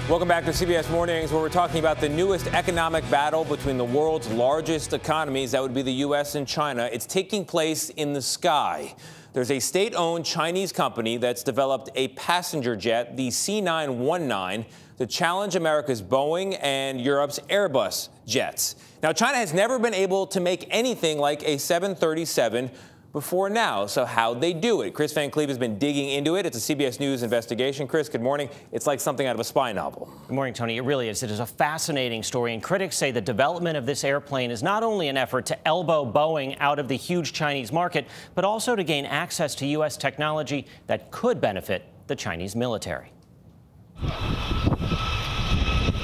Welcome back to CBS Mornings, where we're talking about the newest economic battle between the world's largest economies. That would be the U.S. and China. It's taking place in the sky. There's a state-owned Chinese company that's developed a passenger jet, the C919, to challenge America's Boeing and Europe's Airbus jets. Now, China has never been able to make anything like a 737 before now. So how'd they do it? Kris Van Cleave has been digging into it. It's a CBS News investigation. Kris, good morning. It's like something out of a spy novel. Good morning, Tony. It really is. It is a fascinating story, and critics say the development of this airplane is not only an effort to elbow Boeing out of the huge Chinese market, but also to gain access to U.S. technology that could benefit the Chinese military.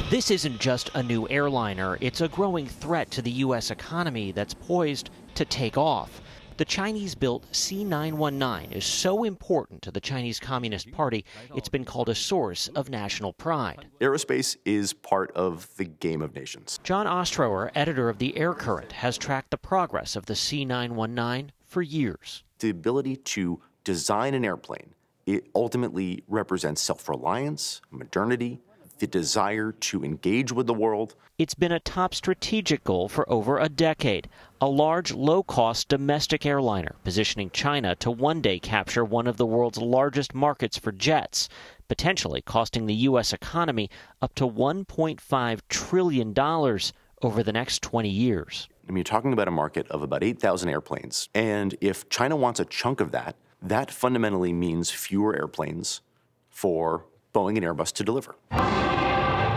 This isn't just a new airliner. It's a growing threat to the U.S. economy that's poised to take off. The Chinese-built C919 is so important to the Chinese Communist Party, it's been called a source of national pride. Aerospace is part of the game of nations. John Ostrower, editor of The Air Current, has tracked the progress of the C919 for years. The ability to design an airplane, it ultimately represents self-reliance, modernity, the desire to engage with the world. It's been a top strategic goal for over a decade, a large, low-cost domestic airliner positioning China to one day capture one of the world's largest markets for jets, potentially costing the U.S. economy up to $1.5 trillion over the next 20 years. I mean, you're talking about a market of about 8,000 airplanes, and if China wants a chunk of that, that fundamentally means fewer airplanes for Boeing and Airbus to deliver.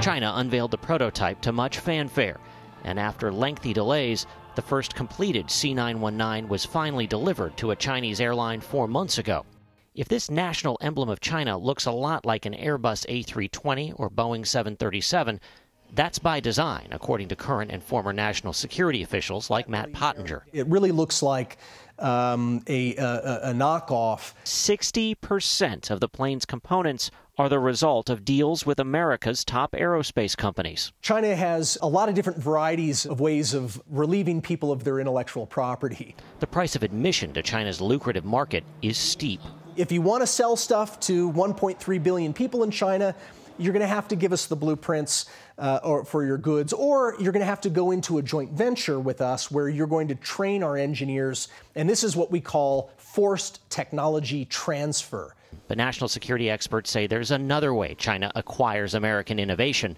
China unveiled the prototype to much fanfare, and after lengthy delays, the first completed C919 was finally delivered to a Chinese airline 4 months ago. If this national emblem of China looks a lot like an Airbus A320 or Boeing 737, that's by design, according to current and former national security officials like Matt Pottinger. It really looks like a knockoff. 60% of the plane's components are the result of deals with America's top aerospace companies. China has a lot of different varieties of ways of relieving people of their intellectual property. The price of admission to China's lucrative market is steep. If you want to sell stuff to 1.3 billion people in China, you're going to have to give us the blueprints for your goods, or you're going to have to go into a joint venture with us where you're going to train our engineers, and this is what we call forced technology transfer. But national security experts say there's another way China acquires American innovation: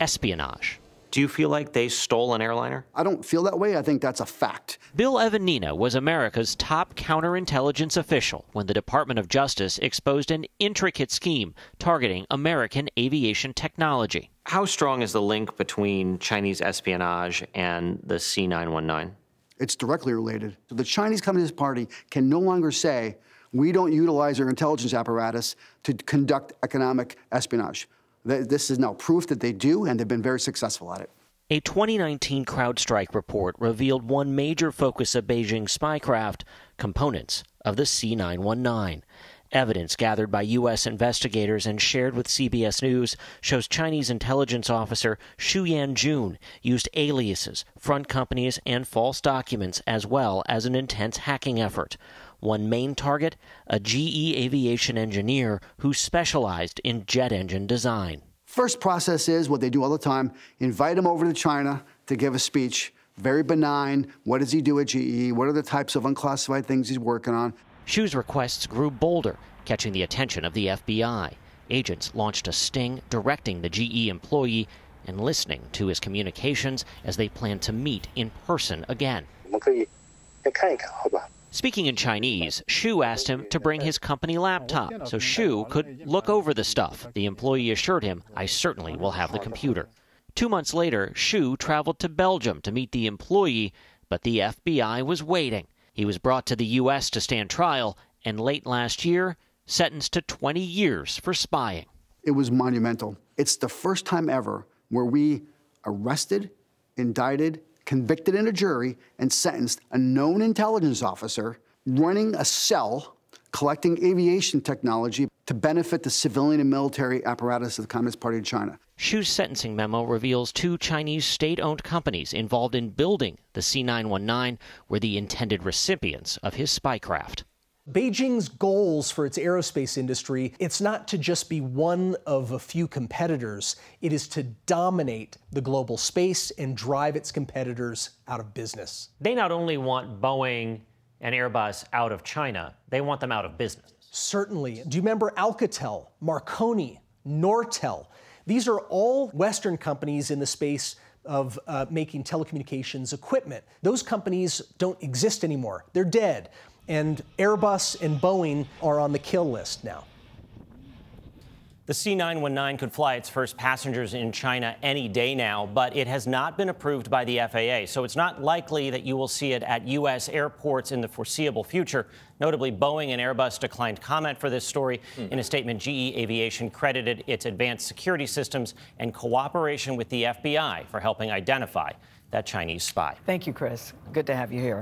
espionage. Do you feel like they stole an airliner? I don't feel that way. I think that's a fact. Bill Evanina was America's top counterintelligence official when the Department of Justice exposed an intricate scheme targeting American aviation technology. How strong is the link between Chinese espionage and the C919? It's directly related. So the Chinese Communist Party can no longer say, we don't utilize our intelligence apparatus to conduct economic espionage. This is now proof that they do, and they've been very successful at it. A 2019 CrowdStrike report revealed one major focus of Beijing's spycraft: components of the C919. Evidence gathered by U.S. investigators and shared with CBS News shows Chinese intelligence officer Xu Yanjun used aliases, front companies, and false documents, as well as an intense hacking effort. One main target, a GE aviation engineer who specialized in jet engine design. First process is what they do all the time: invite him over to China to give a speech. Very benign. What does he do at GE? What are the types of unclassified things he's working on? Xu's requests grew bolder, catching the attention of the FBI. Agents launched a sting directing the GE employee and listening to his communications as they planned to meet in person again. Speaking in Chinese, Xu asked him to bring his company laptop so Xu could look over the stuff. The employee assured him, "I certainly will have the computer." 2 months later, Xu traveled to Belgium to meet the employee, but the FBI was waiting. He was brought to the U.S. to stand trial, and late last year, sentenced to 20 years for spying. It was monumental. It's the first time ever where we arrested, indicted, convicted in a jury, and sentenced a known intelligence officer running a cell collecting aviation technology to benefit the civilian and military apparatus of the Communist Party of China. Xu's sentencing memo reveals 2 Chinese state-owned companies involved in building the C919 were the intended recipients of his spycraft. Beijing's goals for its aerospace industry, it's not to just be one of a few competitors. It is to dominate the global space and drive its competitors out of business. They not only want Boeing and Airbus out of China, they want them out of business. Certainly. Do you remember Alcatel, Marconi, Nortel? These are all Western companies in the space of making telecommunications equipment. Those companies don't exist anymore. They're dead. And Airbus and Boeing are on the kill list now. The C919 could fly its first passengers in China any day now, but it has not been approved by the FAA, so it's not likely that you will see it at U.S. airports in the foreseeable future. Notably, Boeing and Airbus declined comment for this story. In a statement, GE Aviation credited its advanced security systems and cooperation with the FBI for helping identify that Chinese spy. Thank you, Kris. Good to have you here.